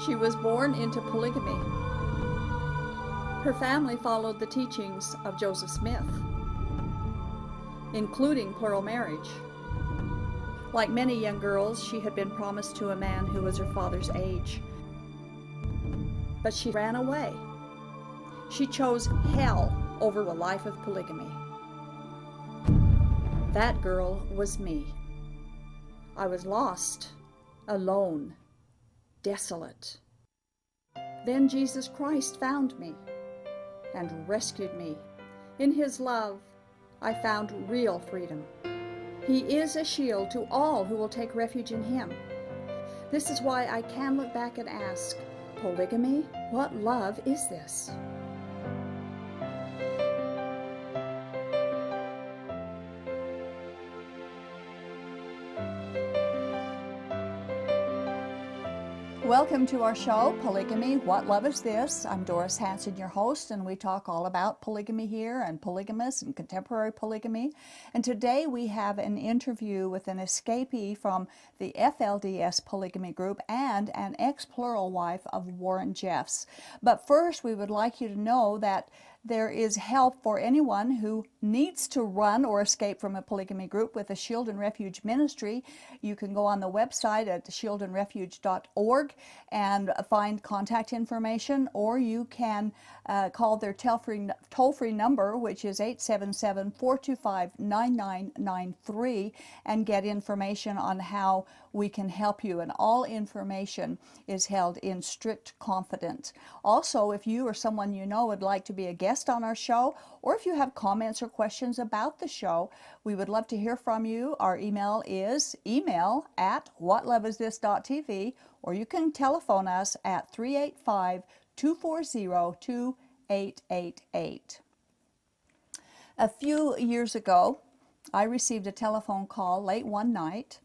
She was born into polygamy. Her family followed the teachings of Joseph Smith, including plural marriage. Like many young girls, she had been promised to a man who was her father's age. But she ran away. She chose hell over a life of polygamy. That girl was me. I was lost, alone, desolate. Then Jesus Christ found me and rescued me. In His love, I found real freedom. He is a shield to all who will take refuge in Him. This is why I can look back and ask, polygamy? What love is this? Welcome to our show, Polygamy, What Love Is This? I'm Doris Hanson, your host, and we talk all about polygamy here and polygamists and contemporary polygamy. And today we have an interview with an escapee from the FLDS polygamy group and an ex-plural wife of Warren Jeffs. But first, we would like you to know that there is help for anyone who needs to run or escape from a polygamy group with a Shield and Refuge ministry. You can go on the website at shieldandrefuge.org and find contact information, or you can call their toll-free number, which is 877-425-9993, and get information on how we can help you. And all information is held in strict confidence. Also, if you or someone you know would like to be a guest on our show, or if you have comments or questions about the show, we would love to hear from you. Our email is email@whatloveisthis.tv, or you can telephone us at 385-240-2888. A few years ago, I received a telephone call late one night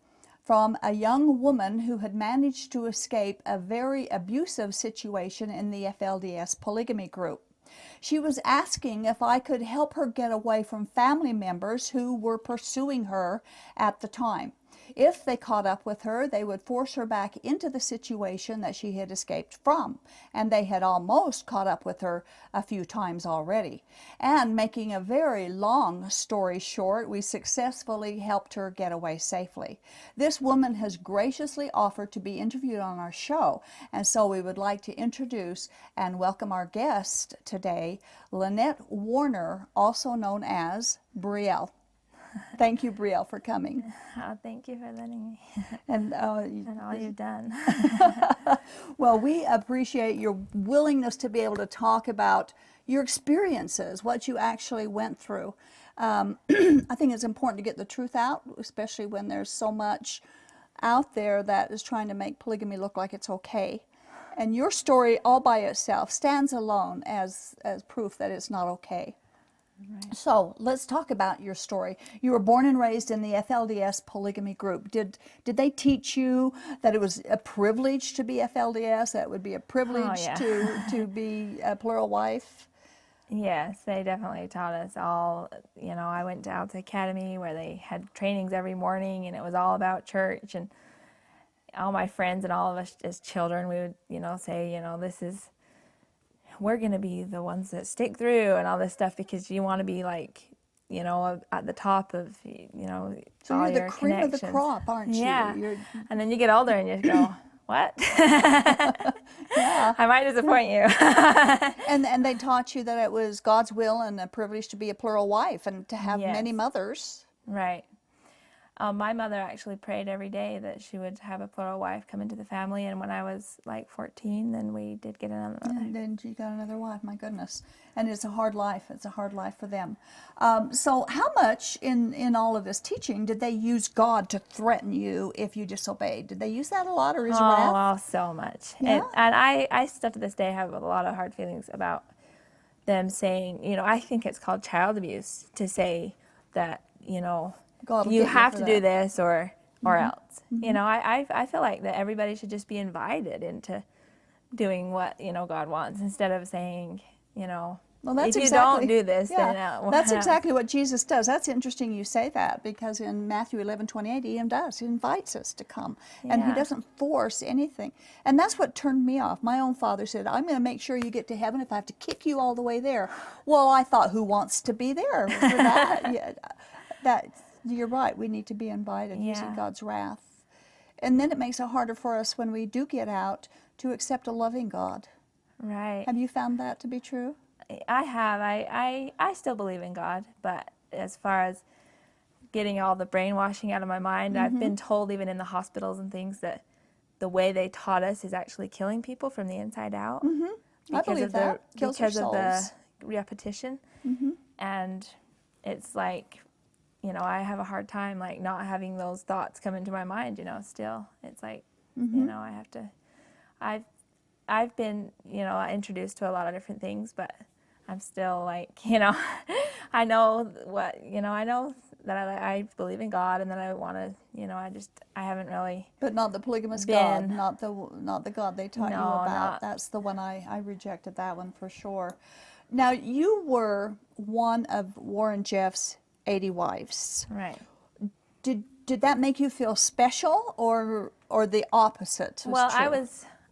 from a young woman who had managed to escape a very abusive situation in the FLDS polygamy group. She was asking if I could help her get away from family members who were pursuing her at the time. If they caught up with her, they would force her back into the situation that she had escaped from. And they had almost caught up with her a few times already. And making a very long story short, we successfully helped her get away safely. This woman has graciously offered to be interviewed on our show. And so we would like to introduce and welcome our guest today, Lynette Warner, also known as Briell. Thank you, Briell, for coming. Oh, thank you for letting me. And all you've done. Well, we appreciate your willingness to be able to talk about your experiences, what you actually went through. I think it's important to get the truth out, especially when there's so much out there that is trying to make polygamy look like it's okay. And your story all by itself stands alone as proof that it's not okay. Right. So let's talk about your story. You were born and raised in the FLDS polygamy group. Did they teach you that it was a privilege to be FLDS, that it would be a privilege to be a plural wife? Yes, they definitely taught us all. You know, I went out to Academy where they had trainings every morning, and it was all about church. And all my friends and all of us as children, we would, say, we're going to be the ones that stick through and all this stuff, because you want to be like, at the top of, so all you're your the cream of the crop, aren't you? Yeah. And then you get older and you just go, what? Yeah. I might disappoint you. And they taught you that it was God's will and a privilege to be a plural wife and to have many mothers. Right. My mother actually prayed every day that she would have a plural wife come into the family, and when I was like 14, then we did get another mother. And then you got another wife, my goodness. And it's a hard life. It's a hard life for them. So how much in all of this teaching did they use God to threaten you if you disobeyed? Did they use that a lot, or His wrath? Oh, so much. Yeah? And I still to this day have a lot of hard feelings about them saying, I think it's called child abuse to say that, God you have to do that. this or else. Mm-hmm. I feel like that everybody should just be invited into doing what, God wants, instead of saying, Well, that's if you exactly, don't do this, yeah, then that's exactly what Jesus does. That's interesting you say that, because in Matthew 11:28, he does. He invites us to come, and he Yeah. doesn't force anything. And that's what turned me off. My own father said, I'm going to make sure you get to heaven if I have to kick you all the way there. Well, I thought, who wants to be there for that? Yeah, that, you're right. We need to be invited. Yeah. Using God's wrath. And then it makes it harder for us when we do get out to accept a loving God. Right. Have you found that to be true? I have. I still believe in God, but as far as getting all the brainwashing out of my mind, I've been told even in the hospitals and things that the way they taught us is actually killing people from the inside out. I believe that. Kills their because of the souls. repetition. And it's like, I have a hard time like not having those thoughts come into my mind, still. It's like, I have to, I've been, introduced to a lot of different things, but I'm still like, I know what, I know that I believe in God and that I want to, I haven't really. But not the polygamous God, not the God they taught you about. That's the one I rejected that one for sure. Now, you were one of Warren Jeff's 80 wives. Right. Did that make you feel special or the opposite? Well, true?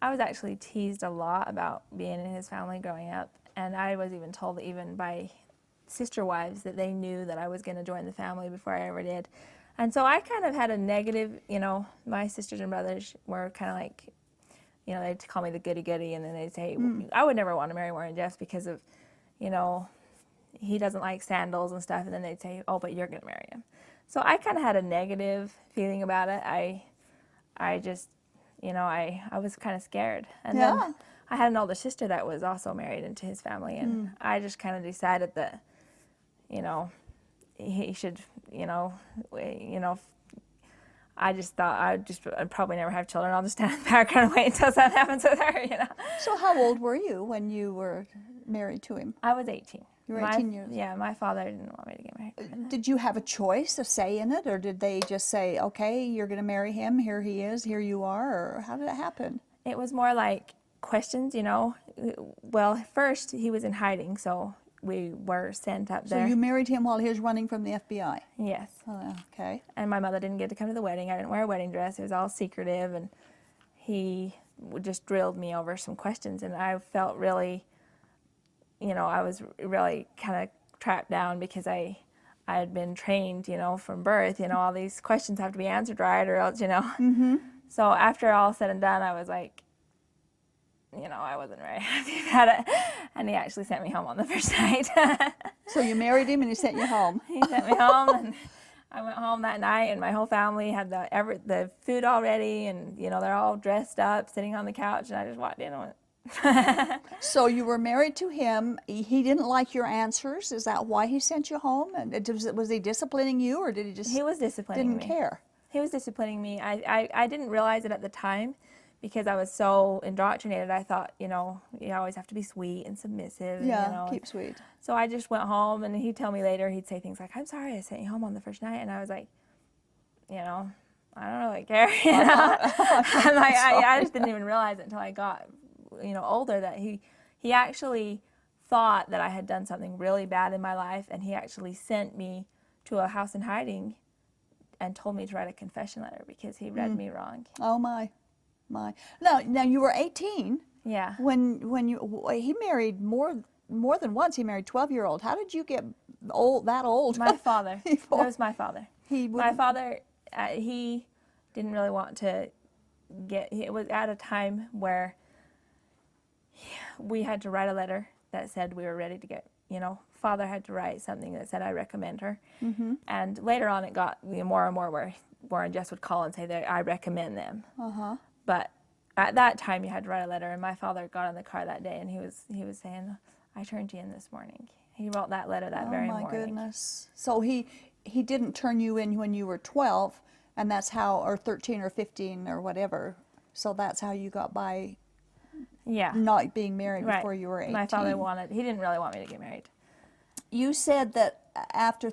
I was actually teased a lot about being in his family growing up, and I was even told even by sister wives that they knew that I was going to join the family before I ever did. And so I kind of had a negative, my sisters and brothers were kind of like, they'd call me the goody-goody, and then they'd say, I would never want to marry Warren Jeffs because of, he doesn't like sandals and stuff, and then they'd say, oh, but you're going to marry him. So I kind of had a negative feeling about it. I just, I was kind of scared. And then I had an older sister that was also married into his family, and I just kind of decided that, he should, I just thought I'd probably never have children. I'll just stand in the background and wait until something happens with her, So how old were you when you were married to him? I was 18. You were 18 years. Yeah, my father didn't want me to get married. Did you have a choice, a say in it, or did they just say, okay, you're going to marry him, here he is, here you are, or how did it happen? It was more like questions, Well, first he was in hiding, so we were sent up there. So you married him while he was running from the FBI? Yes. Oh, okay. And my mother didn't get to come to the wedding. I didn't wear a wedding dress. It was all secretive, and he just drilled me over some questions, and I felt really, I was really kind of trapped down because I had been trained, from birth, all these questions have to be answered right or else, So after all said and done, I was like, I wasn't very happy about it. And he actually sent me home on the first night. So you married him and he sent you home? He sent me home, and I went home that night, and my whole family had the food all ready, and, they're all dressed up, sitting on the couch, and I just walked in and went. So you were married to him. He didn't like your answers. Is that why he sent you home? And was he disciplining you, or did he just? He was disciplining me. Didn't care. He was disciplining me. I didn't realize it at the time because I was so indoctrinated. I thought, you always have to be sweet and submissive. Yeah, keep sweet. So I just went home, and he'd tell me later, he'd say things like, I'm sorry I sent you home on the first night. And I was like, I don't really care. I'm like, I just didn't even realize it until I got, older, that he actually thought that I had done something really bad in my life, and he actually sent me to a house in hiding and told me to write a confession letter because he read me wrong. Oh my. Now you were 18. Yeah. When he married more than once. He married 12-year-old. How did you get that old? My father. It was my father. My father, he didn't really want to it was at a time where we had to write a letter that said we were ready to get, father had to write something that said, I recommend her. Mm-hmm. And later on it got more and more where Warren Jeffs would call and say that I recommend them. Uh-huh. But at that time you had to write a letter, and my father got in the car that day, and he was saying, I turned you in this morning. He wrote that letter that very morning. Oh my goodness. So he didn't turn you in when you were 12, and that's how, or 13 or 15 or whatever. So that's how you got by. Yeah. Not being married before you were 18. My father he didn't really want me to get married. You said that after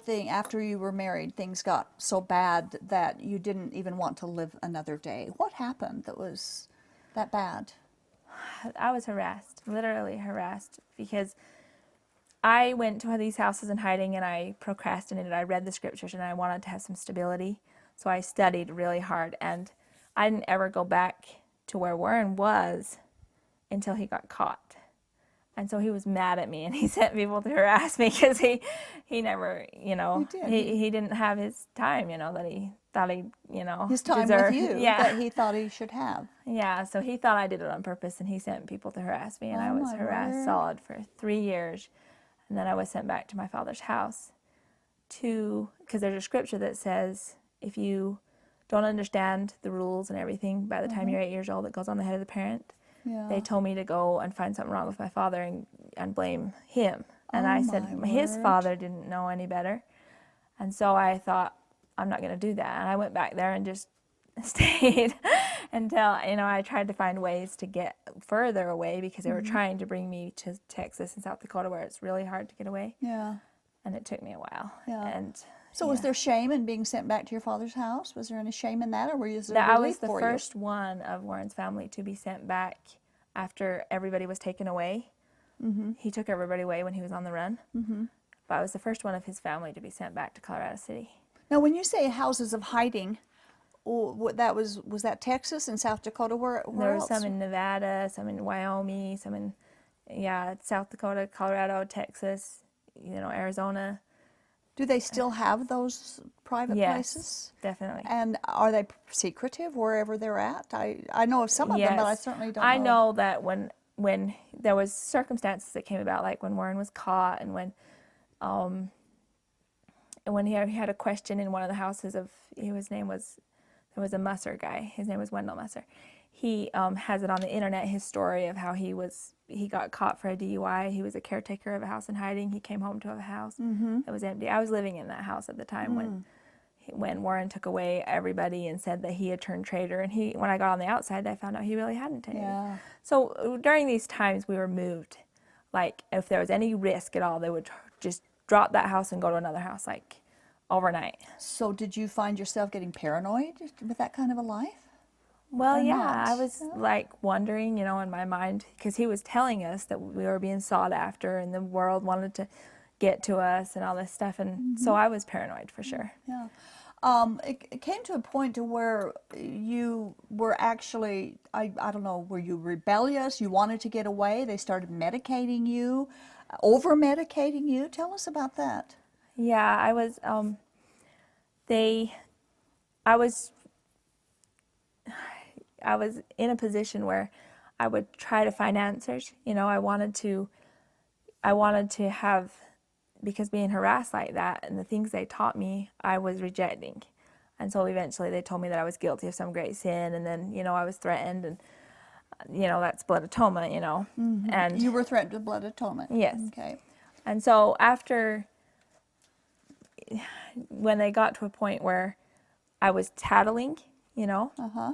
you were married, things got so bad that you didn't even want to live another day. What happened that was that bad? I was harassed, literally harassed, because I went to these houses in hiding, and I procrastinated. I read the scriptures, and I wanted to have some stability. So I studied really hard, and I didn't ever go back to where Warren was until he got caught. And so he was mad at me, and he sent people to harass me because he never, he didn't have his time, that he thought he, His time deserved. with you Yeah. that he thought he should have. Yeah, so he thought I did it on purpose, and he sent people to harass me, and I was my harassed word. solid for 3 years. And then I was sent back to my father's house because there's a scripture that says if you don't understand the rules and everything by the time you're 8 years old, it goes on the head of the parent. Yeah. They told me to go and find something wrong with my father and blame him. And Oh, I said my his word. father didn't know any better. And so I thought, I'm not going to do that. And I went back there and just stayed until, I tried to find ways to get further away because they were trying to bring me to Texas and South Dakota where it's really hard to get away. Yeah. And it took me a while. Yeah. And So was there shame in being sent back to your father's house? Was there any shame in that, or were you I was the first one of Warren's family to be sent back after everybody was taken away. Mm-hmm. He took everybody away when he was on the run. Mm-hmm. But I was the first one of his family to be sent back to Colorado City. Now, when you say houses of hiding, was that Texas and South Dakota? Where There were else? some in Nevada, some in Wyoming, some in South Dakota, Colorado, Texas, Arizona. Do they still have those private places? Yes, definitely. And are they secretive wherever they're at? I know of some of them, but I certainly don't know. I know that when there was circumstances that came about, like when Warren was caught, and when he had a question in one of the houses there was a Musser guy. His name was Wendell Musser. He has it on the internet, his story of how he got caught for a DUI. He was a caretaker of a house in hiding. He came home to a house that was empty. I was living in that house at the time when Warren took away everybody and said that he had turned traitor. And when I got on the outside, I found out he really hadn't taken. Yeah. So during these times, we were moved. Like if there was any risk at all, they would just drop that house and go to another house, like overnight. So did you find yourself getting paranoid with that kind of a life? Well, Or yeah, not? I was like wondering, in my mind, because he was telling us that we were being sought after and the world wanted to get to us and all this stuff. And so I was paranoid for sure. Yeah. It came to a point to where you were actually, I don't know, were you rebellious? You wanted to get away? They started medicating you, over-medicating you? Tell us about that. Yeah, I was, I was in a position where I would try to find answers. I wanted to have, because being harassed like that and the things they taught me, I was rejecting. And so eventually they told me that I was guilty of some great sin, and then, I was threatened, and, that's blood atonement, Mm-hmm. And you were threatened with blood atonement. Yes. Okay. And so when they got to a point where I was tattling, Uh-huh.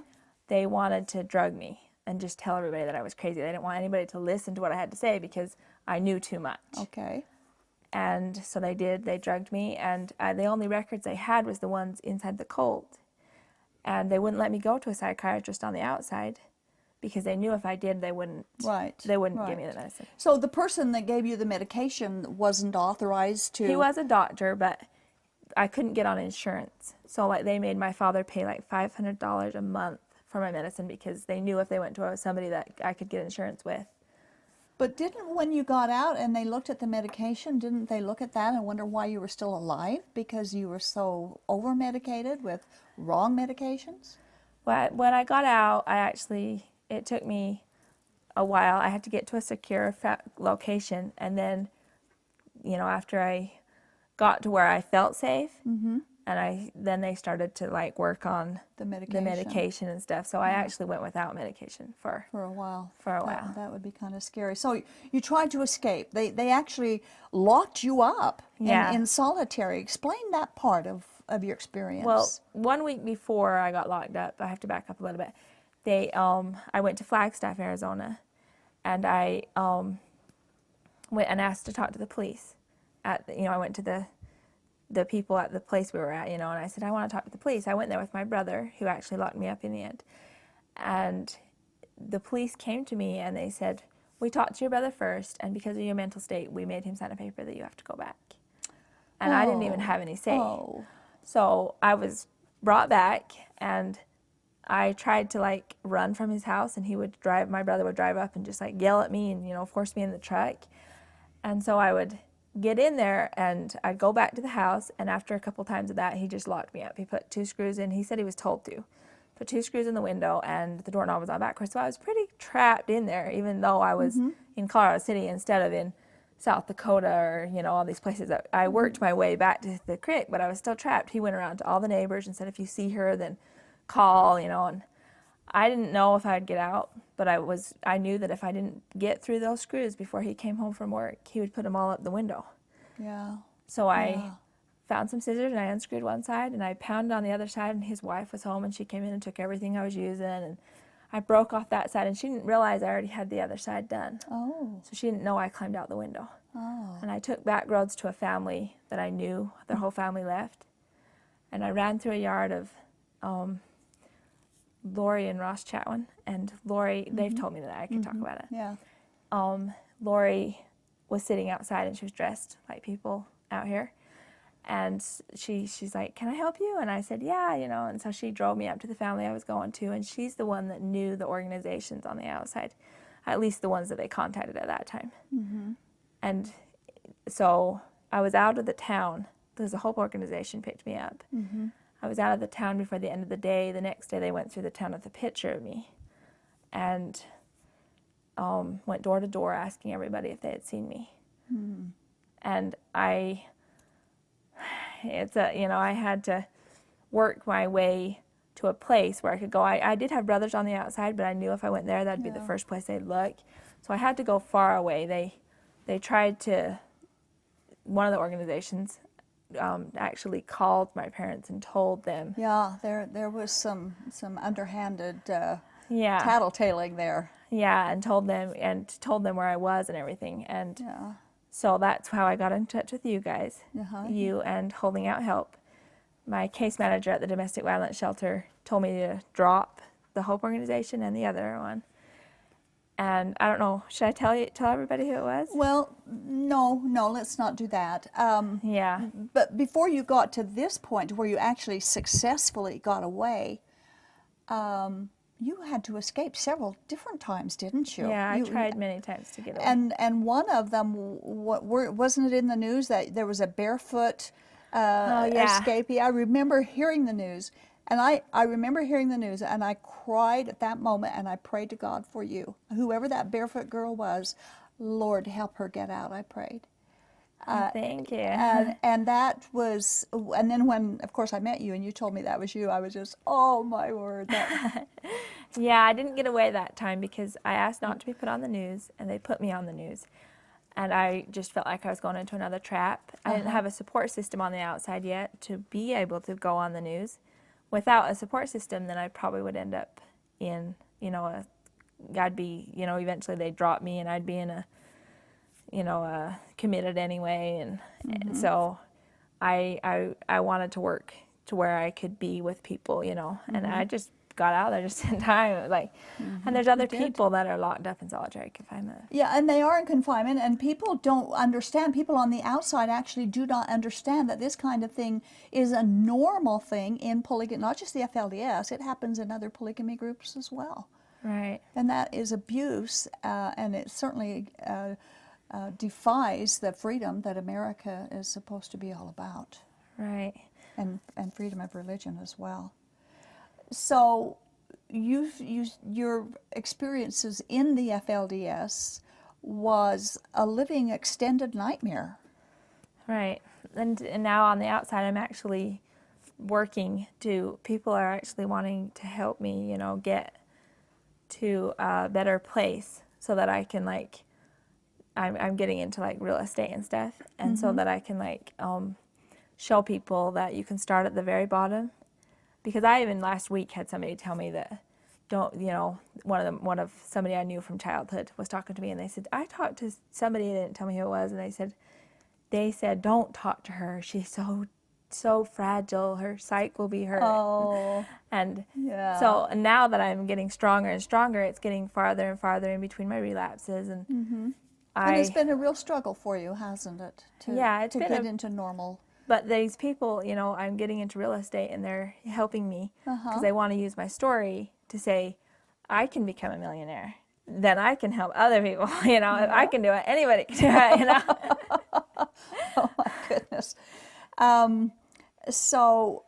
they wanted to drug me and just tell everybody that I was crazy. They didn't want anybody to listen to what I had to say because I knew too much. Okay. And so they did. They drugged me, and the only records they had was the ones inside the cult. And they wouldn't let me go to a psychiatrist on the outside because they knew if I did, they wouldn't give me the medicine. So the person that gave you the medication wasn't authorized to... He was a doctor, but I couldn't get on insurance. So they made my father pay like $500 a month for my medicine because they knew if they went to somebody that I could get insurance with. But when you got out and they looked at the medication, didn't they look at that and wonder why you were still alive because you were so over-medicated with wrong medications? Well, when I got out, it took me a while. I had to get to a secure location, and then, after I got to where I felt safe, and then they started to work on The medication and stuff. So I actually went without medication for a while. That would be kind of scary. So you tried to escape. They actually locked you up in solitary. Explain that part of your experience. Well, 1 week before I got locked up, I have to back up a little bit. I went to Flagstaff, Arizona, and I went and asked to talk to the police. I went to the people at the place we were at, and I said, I want to talk to the police. I went there with my brother, who actually locked me up in the end. And the police came to me and they said, we talked to your brother first, and because of your mental state, we made him sign a paper that you have to go back. And I didn't even have any say. Oh. So I was brought back, and I tried to like run from his house, and my brother would drive up and just like yell at me and, force me in the truck. And so I would get in there, and I'd go back to the house, and after a couple times of that, he just locked me up. He put 2 screws in. He said he was told to. Put 2 screws in the window, and the doorknob was on backwards. So I was pretty trapped in there, even though I was in Colorado City instead of in South Dakota or, all these places. I worked my way back to the creek, but I was still trapped. He went around to all the neighbors and said, if you see her, then call, and I didn't know if I'd get out, but I knew that if I didn't get through those screws before he came home from work, he would put them all up the window. Yeah. So I found some scissors, and I unscrewed one side, and I pounded on the other side, and his wife was home, and she came in and took everything I was using, and I broke off that side, and she didn't realize I already had the other side done. Oh. So she didn't know I climbed out the window. Oh. And I took back roads to a family that I knew, their whole family left, and I ran through a yard of Lori and Ross Chatwin, and Lori, they've told me that I could talk about it. Yeah. Lori was sitting outside, and she was dressed like people out here, and she's like, can I help you? And I said, yeah, and so she drove me up to the family I was going to, and she's the one that knew the organizations on the outside, at least the ones that they contacted at that time. And so I was out of the town. There's a Hope organization picked me up. I was out of the town before the end of the day. The next day they went through the town with a picture of me, and went door to door asking everybody if they had seen me. And I had to work my way to a place where I could go. I did have brothers on the outside, but I knew if I went there, that'd be the first place they'd look. So I had to go far away. They tried to, one of the organizations actually called my parents and told them. Yeah, there was some underhanded Yeah. tattletaling there. Yeah, and told them where I was and everything. And Yeah. so that's how I got in touch with you guys, Uh-huh. you and Holding Out Help. My case manager at the domestic violence shelter told me to drop the Hope organization and the other one. And I don't know, should I tell everybody who it was? Well, no, let's not do that. Yeah. But before you got to this point where you actually successfully got away, you had to escape several different times, didn't you? Yeah, I tried many times to get away. And one of them, wasn't it in the news that there was a barefoot escapee? I remember hearing the news. And I remember hearing the news, and I cried at that moment, and I prayed to God for you. Whoever that barefoot girl was, Lord, help her get out, I prayed. Thank you. And that was, and then when, of course, I met you, and you told me that was you, I was just, oh, my word. Yeah, I didn't get away that time because I asked not to be put on the news, and they put me on the news. And I just felt like I was going into another trap. I didn't have a support system on the outside yet to be able to go on the news. Without a support system, then I probably would end up in, I'd be, eventually they'd drop me, and I'd be in a, committed anyway. And so I wanted to work to where I could be with people, and I just got out there just in time. And there's other people that are locked up in solitary confinement. Yeah, and they are in confinement, and people don't understand. People on the outside actually do not understand that this kind of thing is a normal thing in polygamy, not just the FLDS. It happens in other polygamy groups as well. Right. And that is abuse, and it certainly defies the freedom that America is supposed to be all about. Right. And freedom of religion as well. So your experiences in the FLDS was a living extended nightmare. Right. And now on the outside, I'm actually working people are actually wanting to help me, get to a better place so that I can I'm getting into real estate and stuff. And so that I can show people that you can start at the very bottom. Because I even last week had somebody tell me that somebody I knew from childhood was talking to me, and they said, I talked to somebody, they didn't tell me who it was, and they said, don't talk to her. She's so so fragile. Her psyche will be hurt. Oh, And yeah. so now that I'm getting stronger and stronger, it's getting farther and farther in between my relapses. And And it's been a real struggle for you, hasn't it? It's to been get into normal. But these people, you know, I'm getting into real estate and they're helping me because they want to use my story to say, I can become a millionaire. Then I can help other people. You know, if I can do it, anybody can do it, you know. Oh my goodness. So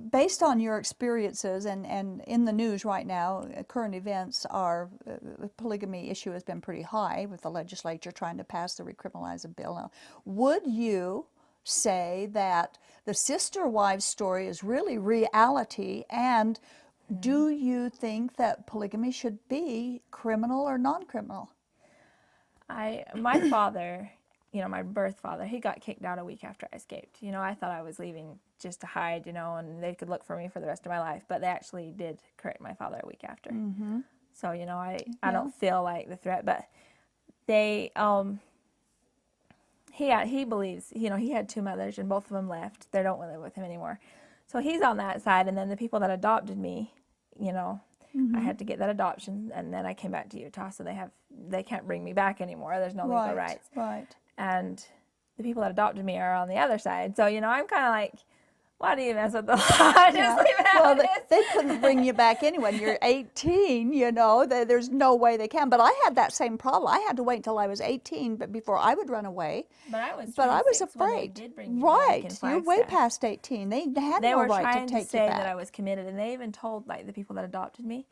based on your experiences and in the news right now, current events are, the polygamy issue has been pretty high with the legislature trying to pass the recriminalize a bill. Now, would you say that the sister wives story is really reality, and do you think that polygamy should be criminal or non-criminal? My father, you know, my birth father, he got kicked out a week after I escaped. You know, I thought I was leaving just to hide, you know, and they could look for me for the rest of my life. But they actually did correct my father a week after. So, you know, I don't feel like the threat. But they, he believes, you know, he had two mothers and both of them left. They don't live with him anymore. So he's on that side. And then the people that adopted me, you know, I had to get that adoption, and then I came back to Utah, so they can't bring me back anymore. There's no legal rights. Right. And the people that adopted me are on the other side. So, you know, I'm kind of like, why do you mess with the law? Just leave it Well, how it is. they couldn't bring you back anyway. You're 18, you know, there's no way they can. But I had that same problem. I had to wait until I was 18 but before I would run away. But I was 26 But I was when afraid. they did bring me Right. back in You're way Flagstaff. past 18. They had They no were right trying to to take say you back. that I was committed, and they even told, like, the people that adopted me,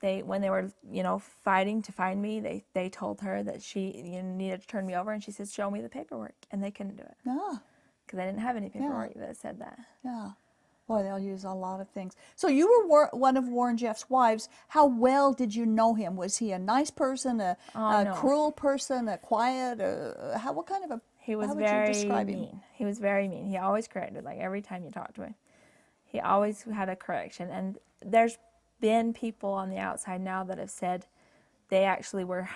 when they were, you know, fighting to find me, they told her that she needed to turn me over, and she said, show me the paperwork, and they couldn't do it Yeah. because I didn't have any paperwork that said that. Yeah. Boy, they'll use a lot of things. So you were one of Warren Jeff's wives. How well did you know him? Was he a nice person, a No. cruel person, a quiet? What kind of a? He was how would you very describe him? mean. He was very mean. He always corrected, like every time you talked to him. He always had a correction. And there's been people on the outside now that have said they actually were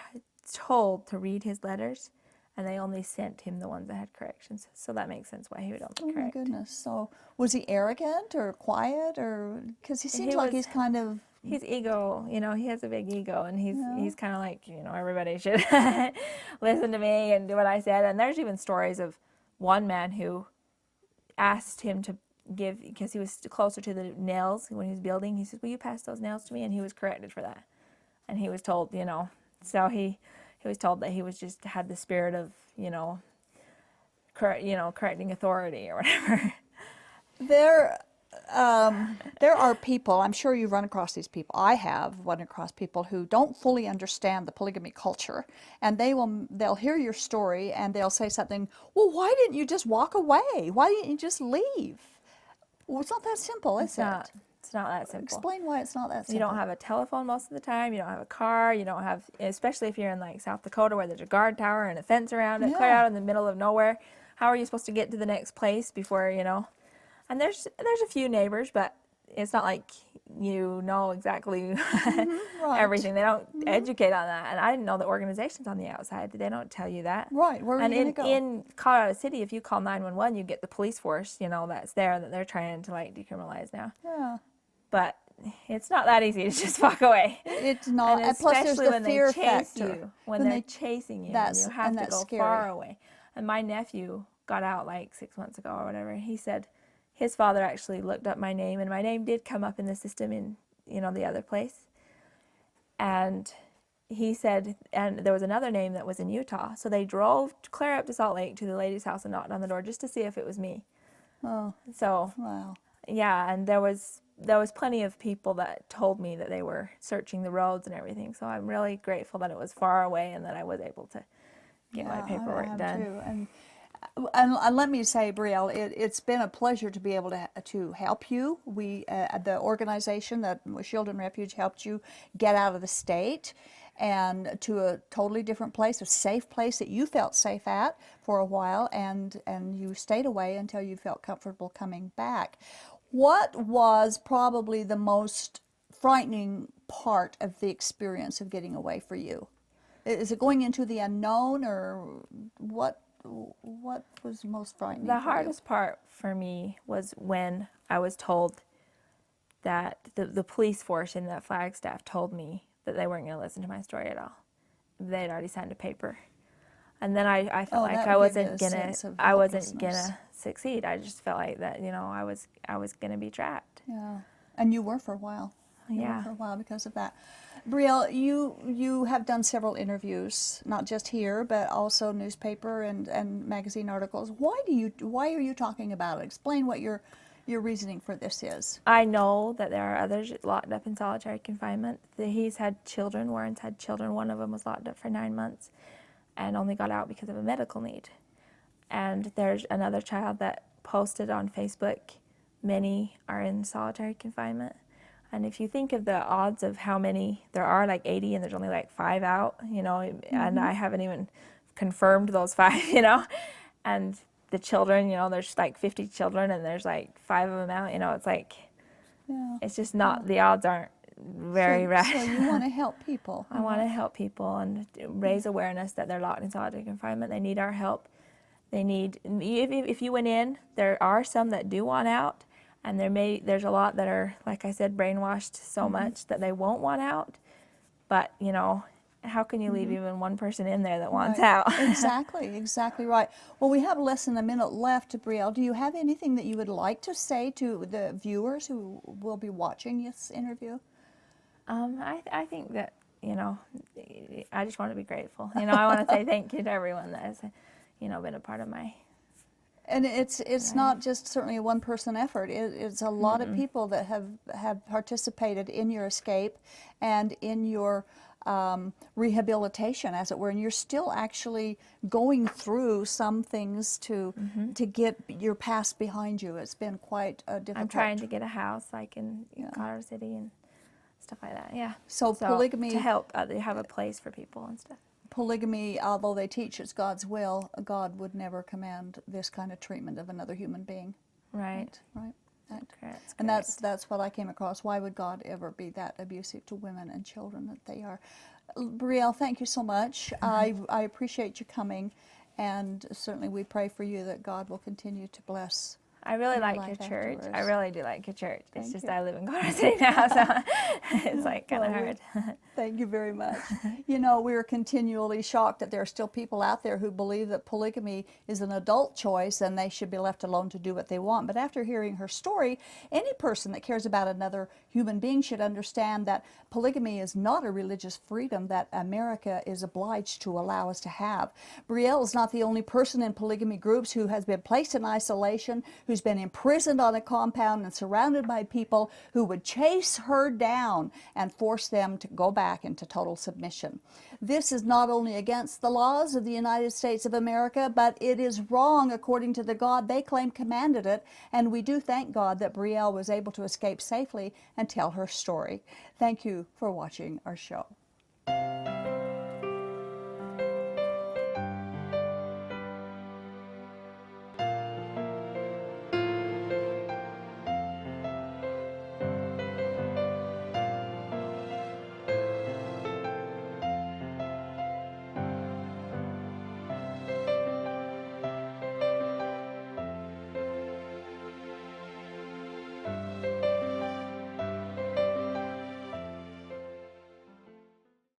told to read his letters, and they only sent him the ones that had corrections. So that makes sense why he would only correct. Oh my goodness. So was he arrogant or quiet, or because he seems like he's kind of. His ego, you know, he has a big ego, and he's kind of like, you know, everybody should listen to me and do what I said. And there's even stories of one man who asked him to give, because he was closer to the nails when he was building. He said, will you pass those nails to me? And he was corrected for that. And he was told, you know, so he was told that he was just had the spirit of, you know, correcting authority or whatever. There are people, I'm sure you've run across these people, I have run across people who don't fully understand the polygamy culture, and they'll hear your story and they'll say something, well, why didn't you just walk away? Why didn't you just leave? Well, it's not that simple, is it? It's not that simple. Explain why it's not that simple. You don't have a telephone most of the time. You don't have a car. You don't have, especially if you're in like South Dakota where there's a guard tower and a fence around it, clear out in the middle of nowhere. How are you supposed to get to the next place before, you know? And there's a few neighbors, but it's not like you know exactly everything. They don't educate on that. And I didn't know the organizations on the outside. They don't tell you that. Right. Where are you going to go? In Colorado City, if you call 911, you get the police force, you know, that's there that they're trying to like decriminalize now. Yeah. But it's not that easy to just walk away. It's not. And plus, there's the when fear they chase factor. you, when they're chasing you, and you have to go scary. far away. And my nephew got out like 6 months ago or whatever. He said his father actually looked up my name, and my name did come up in the system in, you know, the other place. And he said, and there was another name that was in Utah. So they drove clear up to Salt Lake to the lady's house and knocked on the door just to see if it was me. Oh. So, wow. Yeah, and there was plenty of people that told me that they were searching the roads and everything. So I'm really grateful that it was far away and that I was able to get my paperwork done. Too. And let me say, Briell, it's been a pleasure to be able to help you. We, the organization that Shield and Refuge helped you get out of the state and to a totally different place, a safe place that you felt safe at for a while, and you stayed away until you felt comfortable coming back. What was probably the most frightening part of the experience of getting away for you? Is it going into the unknown, or what? what was most frightening The for you? hardest part for me was when I was told that the police force in the Flagstaff told me that they weren't going to listen to my story at all. They'd already signed a paper. And then I felt like that I gave you wasn't a gonna sense of I wasn't helplessness. gonna succeed. I just felt like that, I was gonna be trapped. Yeah, and you were for a while. You were Yeah. for a while because of that. Brielle, you have done several interviews, not just here, but also newspaper and magazine articles. Why are you talking about it? Explain what your reasoning for this is. I know that there are others locked up in solitary confinement. He's had children. Warren's had children. One of them was locked up for 9 months and only got out because of a medical need. And there's another child that posted on Facebook, many are in solitary confinement. And if you think of the odds of how many, there are like 80 and there's only like 5 out, and I haven't even confirmed those 5, and the children, there's like 50 children and there's like 5 of them out, it's like, Yeah. it's just not, the odds aren't very So right. you want to help people. I want to help people and raise awareness that they're locked in solitary confinement. They need our help. They need, if you went in, there are some that do want out, and there's a lot that are, like I said, brainwashed so much that they won't want out. But, how can you leave even one person in there that wants Right. out? Exactly right. Well, we have less than a minute left, Brielle. Do you have anything that you would like to say to the viewers who will be watching this interview? I think that, I just want to be grateful. I want to say thank you to everyone that has, been a part of my... And it's not just certainly a one-person effort. It's a lot of people that have participated in your escape and in your rehabilitation, as it were. And you're still actually going through some things to get your past behind you. It's been quite a difficult. I'm trying to get a house like in Colorado City and stuff like that. Yeah. So polygamy, to help have a place for people and stuff. Polygamy, although they teach it's God's will, God would never command this kind of treatment of another human being. Right. Right. That's And that's what I came across. Why would God ever be that abusive to women and children that they are? Brielle, thank you so much. I appreciate you coming, and certainly we pray for you that God will continue to bless. I really your like life your church. afterwards. I really do like your church. It's Thank just you. I live in Colorado City now, so it's like kind of Well, hard. Thank you very much. We're continually shocked that there are still people out there who believe that polygamy is an adult choice and they should be left alone to do what they want. But after hearing her story, any person that cares about another human being should understand that polygamy is not a religious freedom that America is obliged to allow us to have. Brielle is not the only person in polygamy groups who has been placed in isolation, who's been imprisoned on a compound and surrounded by people who would chase her down and force them to go back into total submission. This is not only against the laws of the United States of America, but it is wrong according to the God they claim commanded it, and we do thank God that Brielle was able to escape safely and tell her story. Thank you for watching our show.